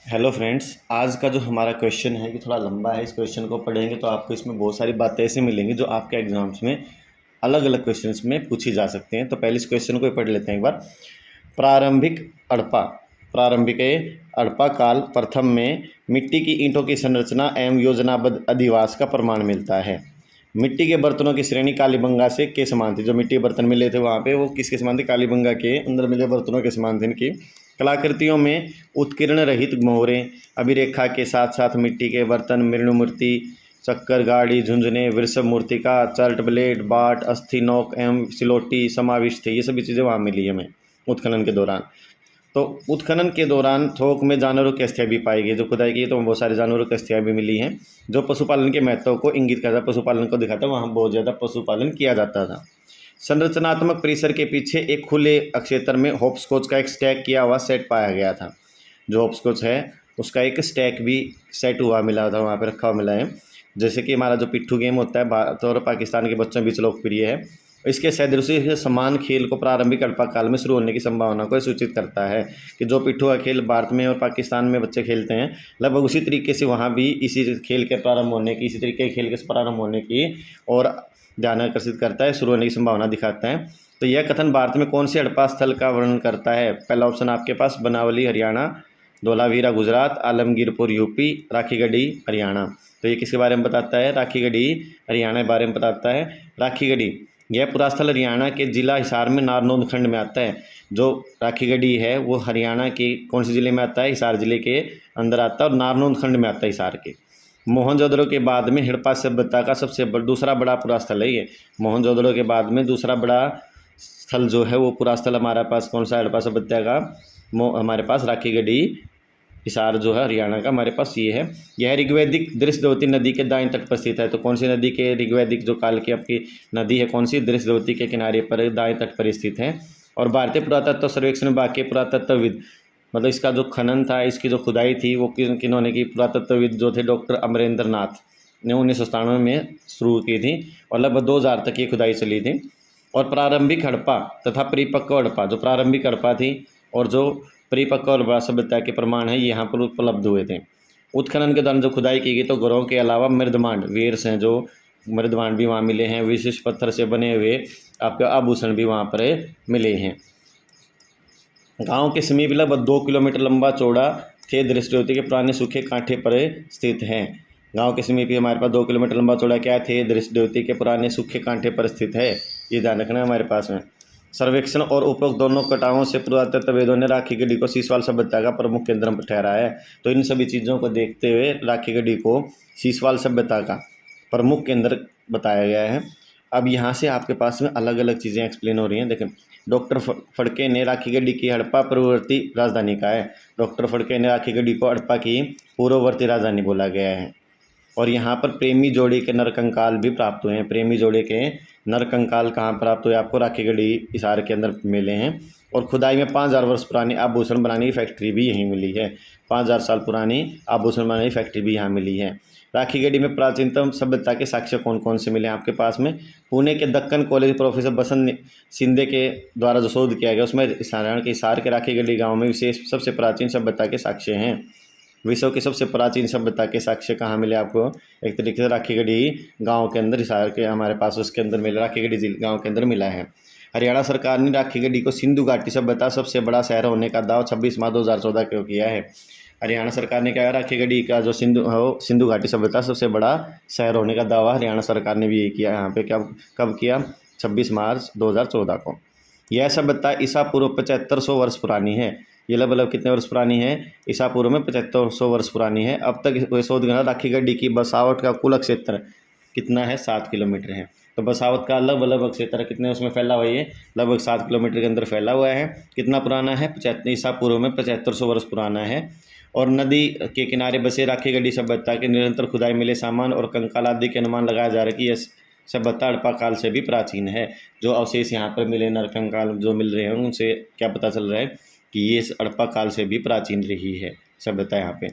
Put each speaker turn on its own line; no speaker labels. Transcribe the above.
Hello friends, आज का जो हमारा क्वेश्चन है कि थोड़ा लंबा है। इस क्वेश्चन को पढ़ेंगे तो आपको इसमें बहुत सारी बातें ऐसी मिलेंगी जो आपके एग्जाम्स में अलग अलग क्वेश्चंस में पूछी जा सकते हैं। तो पहले इस क्वेश्चन को ही पढ़ लेते हैं एक बार। प्रारंभिक हड़प्पा प्रारंभिक हड़प्पा काल प्रथम में मिट्टी की ईंटों की संरचना एवं योजनाबद्ध अधिवास का प्रमाण मिलता है। मिट्टी के बर्तनों की श्रेणी कालीबंगा से के समान थी। जो मिट्टी के बर्तन मिले थे वहाँ पे वो किसके समान थे? कालीबंगा के अंदर मिले बर्तनों के समान थे। इनकी कलाकृतियों में उत्कीर्ण रहित मोहरें, अभिरेखा के साथ साथ मिट्टी के बर्तन, मृण मूर्ति, चक्कर गाड़ी, झुंझुने, वृषभ मूर्तिका, चर्ट ब्लेड, बाट, अस्थि नौक एवं सिलोटी समाविष्ट थे। ये सभी चीज़ें वहाँ मिली हमें उत्खनन के दौरान। तो उत्खनन के दौरान थोक में जानवरों की अस्थियाँ भी पाई गई। जो खुदाई की तो बहुत सारे जानवरों की अस्थियाँ भी मिली हैं, जो पशुपालन के महत्व को इंगित करता, पशुपालन को दिखाता। वहाँ बहुत ज़्यादा पशुपालन किया जाता था। संरचनात्मक परिसर के पीछे एक खुले क्षेत्र में होप्सकॉच का एक स्टैक किया हुआ सेट पाया गया था। जो होप्सकॉच है उसका एक स्टैक भी सेट हुआ मिला था, वहाँ पे रखा हुआ मिला है। जैसे कि हमारा जो पिट्ठू गेम होता है भारत और पाकिस्तान के बच्चों के बीच लोकप्रिय है। इसके सदृश समान खेल को प्रारंभिक हड़प्पा काल में शुरू होने की संभावना को सूचित करता है कि जो पिट्ठू का खेल भारत में और पाकिस्तान में बच्चे खेलते हैं, लगभग उसी तरीके से वहाँ भी इसी खेल के प्रारंभ होने की, इसी तरीके के खेल के प्रारंभ होने की और ध्यान आकर्षित करता है, शुरू होने की संभावना दिखाता है। तो यह कथन भारत में कौन से हड़प्पा स्थल का वर्णन करता है? पहला ऑप्शन आपके पास बनावली हरियाणा, धोलावीरा गुजरात, आलमगीरपुर यूपी, राखीगढ़ी हरियाणा। तो ये किसके बारे में बताता है? राखीगढ़ी हरियाणा के बारे में बताता है। राखीगढ़ी यह पुरास्थल हरियाणा के जिला हिसार में नारनौंद खंड में आता है। जो राखीगढ़ी है वो हरियाणा के कौन से जिले में आता है? हिसार जिले के अंदर आता है और नारनौंद खंड में आता है हिसार के। मोहनजोदड़ो के बाद में हड़प्पा सभ्यता का दूसरा बड़ा पुरास्थल है ये। मोहनजोदड़ो के बाद में दूसरा बड़ा स्थल जो है वो पुरास्थल हमारे पास कौन सा? हड़प्पा सभ्यता का हमारे पास राखीगढ़ी हिसार जो है हरियाणा का, हमारे पास ये है। यह ऋग्वैदिक दृश्यद्रवती नदी के दाएं तट पर स्थित है। तो कौन सी नदी के? ऋग्वैदिक जो काल की आपकी नदी है कौन सी? दृश्यद्रवती के किनारे पर दाएं तट पर स्थित है। और भारतीय पुरातत्व सर्वेक्षण विभाग के पुरातत्वविद, मतलब इसका जो खनन था, इसकी जो खुदाई थी वो किन्होंने की? पुरातत्वविद जो थे डॉक्टर अमरेंद्र नाथ ने 1997 में शुरू की थी और लगभग 2000 तक ये खुदाई चली थी। और प्रारंभिक हड़प्पा तथा परिपक्व हड़प्पा, जो प्रारंभिक हड़प्पा थी और जो परिपक्व और सभ्यता के प्रमाण है यहाँ पर उपलब्ध हुए थे। उत्खनन के दौरान जो खुदाई की गई तो ग्रोह के अलावा मृदमांड वेयर्स हैं, जो मृदमांड भी वहाँ मिले हैं। विशिष्ट पत्थर से बने हुए आपके आभूषण भी वहाँ पर मिले हैं। गांव के समीप लगभग 2 किलोमीटर लंबा चौड़ा थे दृष्टिज्योति के पुराने सूखे कांठे पर स्थित हैं। गांव के समीप ही हमारे पास 2 किलोमीटर लंबा चौड़ा क्या थे? दृष्टिज्योति के पुराने सूखे कांठे पर स्थित है। ये ध्यान रखना है हमारे पास में। सर्वेक्षण और उपरोक्त दोनों कटावों से पुरातत्ववेदों ने राखीगढ़ी को सीसवाल सभ्यता का प्रमुख केंद्र ठहराया है। तो इन सभी चीज़ों को देखते हुए राखीगढ़ी को सीसवाल सभ्यता का प्रमुख केंद्र बताया गया है। अब यहाँ से आपके पास में अलग अलग चीज़ें एक्सप्लेन हो रही हैं। देखें, डॉक्टर फड़के ने राखीगढ़ी की हड़प्पा पूर्ववर्ती राजधानी कहा है। डॉक्टर फड़के ने राखीगढ़ी को हड़प्पा की पूर्ववर्ती राजधानी बोला गया है। और यहाँ पर प्रेमी जोड़े के नरकंकाल भी प्राप्त हुए हैं। प्रेमी जोड़े के नरकंकाल कहाँ प्राप्त हुए? आपको राखीगढ़ी हिसार के अंदर मिले हैं। और खुदाई में 5000 वर्ष पुरानी आभूषण बनाने की फैक्ट्री भी यहीं मिली है। 5000 साल पुरानी आभूषण बनाने की फैक्ट्री भी यहाँ मिली है। राखीगढ़ी में प्राचीनतम सभ्यता के साक्ष्य कौन कौन से मिले हैं आपके पास में? पुणे के दक्कन कॉलेज प्रोफेसर बसंत शिंदे के द्वारा जो शोध किया गया उसमें हरियाणा के हिसार के राखीगढ़ी गाँव में विशेष सबसे प्राचीन सभ्यता के साक्ष्य हैं। विश्व की सबसे प्राचीन सभ्यता के साक्ष्य कहाँ मिले आपको? एक तरीके से राखीगढ़ी गांव के अंदर, हिसार के हमारे पास उसके अंदर मिला, राखीगढ़ी गांव के अंदर मिला है। हरियाणा सरकार ने राखीगढ़ी को सिंधु घाटी सभ्यता सबसे बड़ा शहर होने का दावा 26 मार्च 2014 को किया है। हरियाणा सरकार ने क्या? राखीगढ़ी का जो सिंधु घाटी सभ्यता सबसे बड़ा शहर होने का दावा हरियाणा सरकार ने भी यही किया। यहाँ पे क्या कब किया? 26 मार्च 2014 को। यह सभ्यता ईसा पूर्व 7500 वर्ष पुरानी है। ये लगभग कितने वर्ष पुरानी है? ईसा पूर्व में 7500 वर्ष पुरानी है। अब तक शोध करना राखीगढ़ी की बसावट का कुल क्षेत्र कितना है? 7 किलोमीटर है। तो बसावट का लगभग क्षेत्र कितने उसमें फैला हुआ है? ये लगभग 7 किलोमीटर के अंदर फैला हुआ है। कितना पुराना है? ईसा पूर्व में 7500 वर्ष पुराना है। और नदी के किनारे बसे राखीगढ़ी सभ्यता के निरंतर खुदाई मिले सामान और कंकाल आदि के अनुमान लगाया जा रहा है कि यह सभ्यता हड़प्पा काल से भी प्राचीन है। जो अवशेष यहाँ पर मिले, नरकंकाल जो मिल रहे हैं, उनसे क्या पता चल रहा है कि ये हड़प्पा काल से भी प्राचीन रही है सभ्यता यहाँ पे।